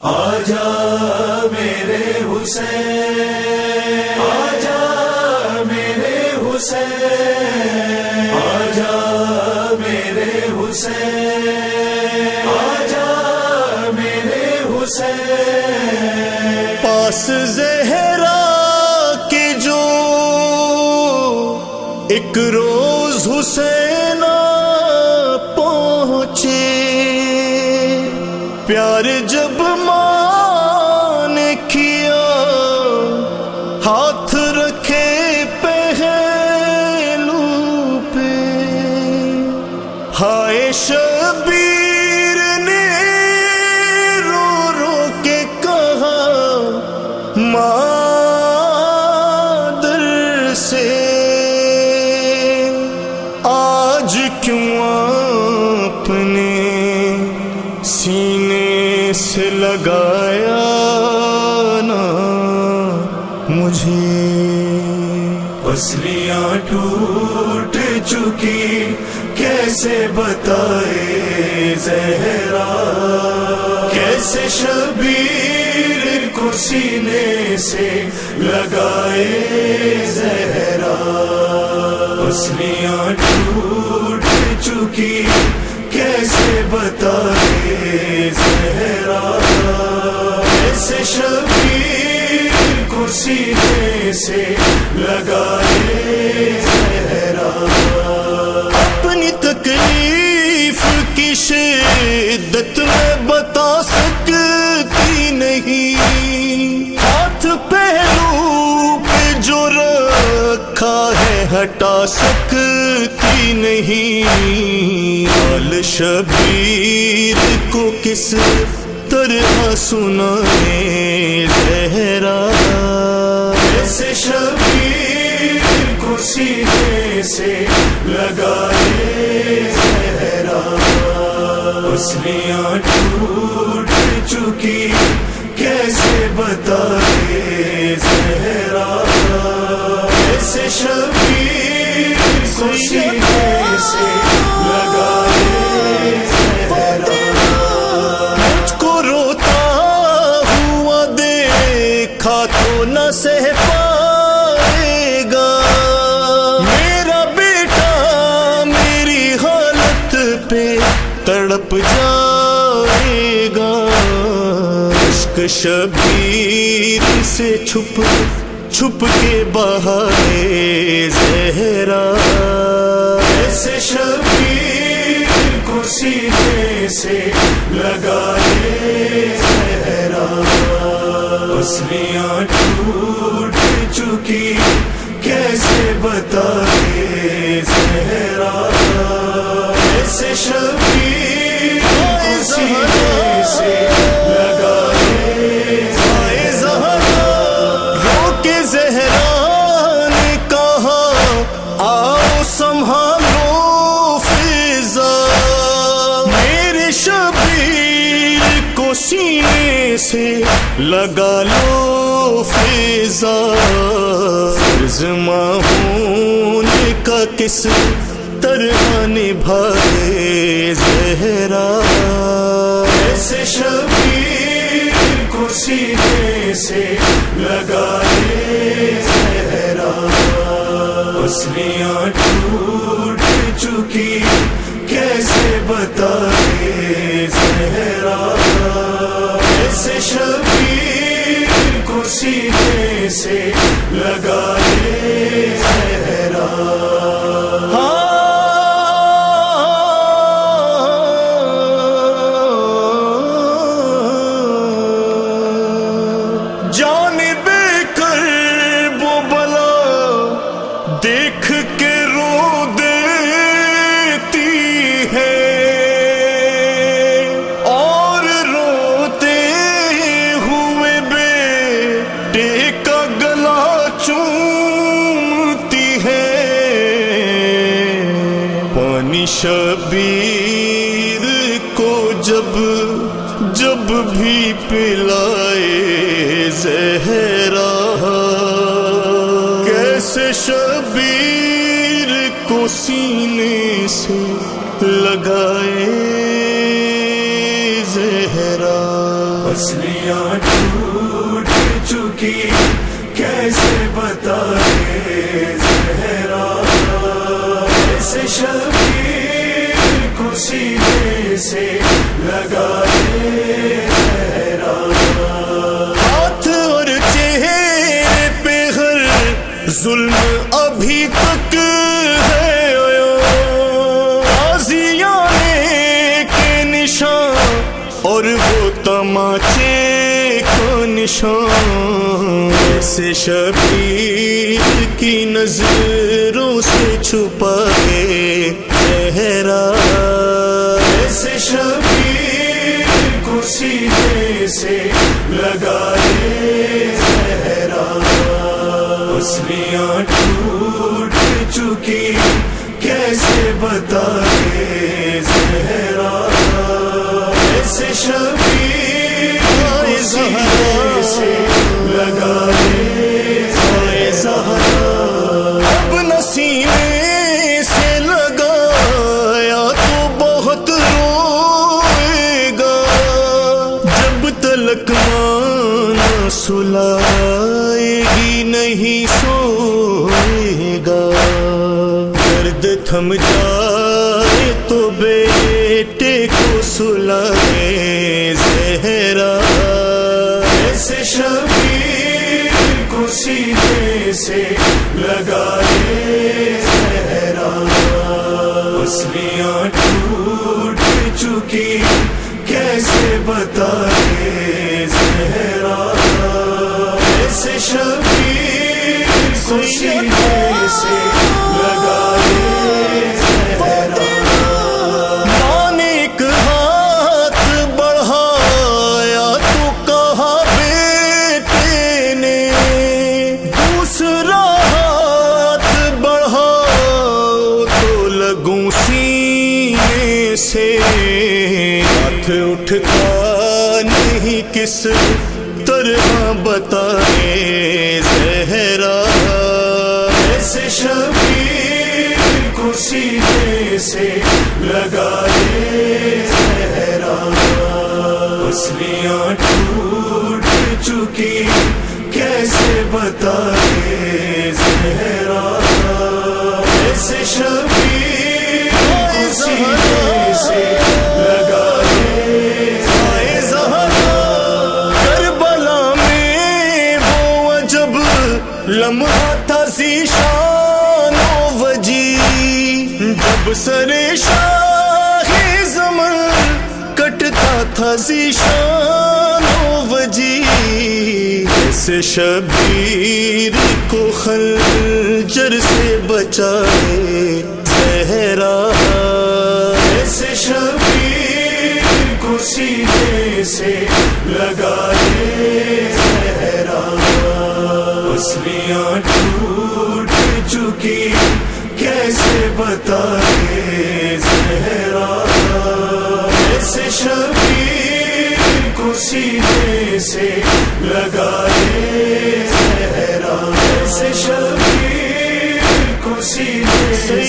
آجا میرے حسین، آجا میرے حسین، آجا میرے حسین، آجا میرے حسین، پاس زہرا کے جو ایک روز حسین پہنچے، پیار جب ماں نے کیا ہاتھ رکھے پہلو پہ، ہائے شبیر نے رو رو کے کہا مادر سے، آج کیوں اپنے سینے سے لگایا نا مجھے، پسلیاں ٹوٹ چکی کیسے بتائے زہرا، کیسے شبیر کو سینے سے لگائے زہرا، پسلیاں ٹوٹ چکی کیسے بتائے زہرا، کیسے شبیر کو سینے سے لگائے زہرا، اپنی تکلیف کی شدت میں بتا سکتی نہیں، ہاتھ پہلو پہ جو رکھا ہے ہٹا سکتی نہیں، حال شبیر کو کس طرح سنائے زہرا، کیسے شبیر کو سینے سے لگائے زہرا، پسلیاں ٹوٹ چکی کیسے بتائے زہرا، کیسے شبیر کو سینے سے لگائے زہرا، مجھ کو روتا ہوا دیکھا تو نہ سہ پائے گا، میرا بیٹا میری حالت پہ تڑپ جائے گا، عشق شبیر سے چھپ چھپ کے بہائے زہرا، کیسے شبیر کو سینے سے لگائے زہرا، پسلیاں ٹوٹ چکی کیسے بتائے زہرا، کیسے شبیر کو سینے سے لگائے زہرا، رو کے زہرا نے کہا آؤ سنبھالو فضا، میرے شبیر کو سینے سے لگا لو فضا، فرض ماں ہونے کا کس طرح نبھائے زہرا، کیسے شبیر کو سینے سے لگائے زہرا، پسلیاں ٹوٹ چکی کیسے بتائے زہرا، کیسے شبیر کو سینے سے لگائے زہرا، جان بے کر وہ بلا دیکھ کے رو دیتی ہے، اور روتے ہوئے بیٹے کا گلا چومتی ہے، پانی شبیر کو جب جب بھی پلائے زہرا، کیسے شبیر کو سینے سے لگائے زہرا۔ پسلیاں ٹوٹ چکی کیسے بتائے زہرا ایسے شبیر کو سینے سے لگائے زہرا ہاتھ اور چہرے پہ ہر ظلم ابھی تک ہے غازیانے کے نشان اور وہ تماچے کا نشان ایسے شبیر کی نظروں سے چھپائے زہرا ایسے شبیر کو سینے سے لگائے زہرا پسلیاں ٹوٹ چکی کیسے بتائے زہرا ایسے شبیر کو سینے سے لگائے زہرا اب نسینے سے لگایا تو بہت روئے گا جب تلک مانا سلائے گی نہیں سوئے گا درد تھم جائے تو بیٹے کو سلائے زہرا ایسے شبیر کو سینے سے لگائے زہرا پسلیاں ٹوٹ چکی کیسے بتائے زہرا ایسے شبیر کو سینے سے لگائے زہرا ماں نے ایک ہاتھ بڑھایا تو کہا بیٹے نے دوسرا ہاتھ بڑھاؤ تو لگوں سینے سے ہاتھ اٹھتا نہیں کس طرح بتائے زہرا ایسے شبیر کو سینے سے لگائے زہرا پسلیاں ٹوٹ چکی کیسے بتائے زہرا ایسے شبیر کو سینے سے لگائے زہرا کربلا میں وہ عجب لمحہ تھا ذیشان و وجی جب سر شاہ زمن کٹتا تھا ذیشان و وجی ایسے شبیر کو خنجر سے بچائے زہرا ایسے شبیر کو سینے سے لگائے زہرا پسلیاں ٹوٹ چکی کیسے بتائے زہرا ایسے شبیر کو سینے سے لگائے زہرا ایسے شبیر کو سینے سے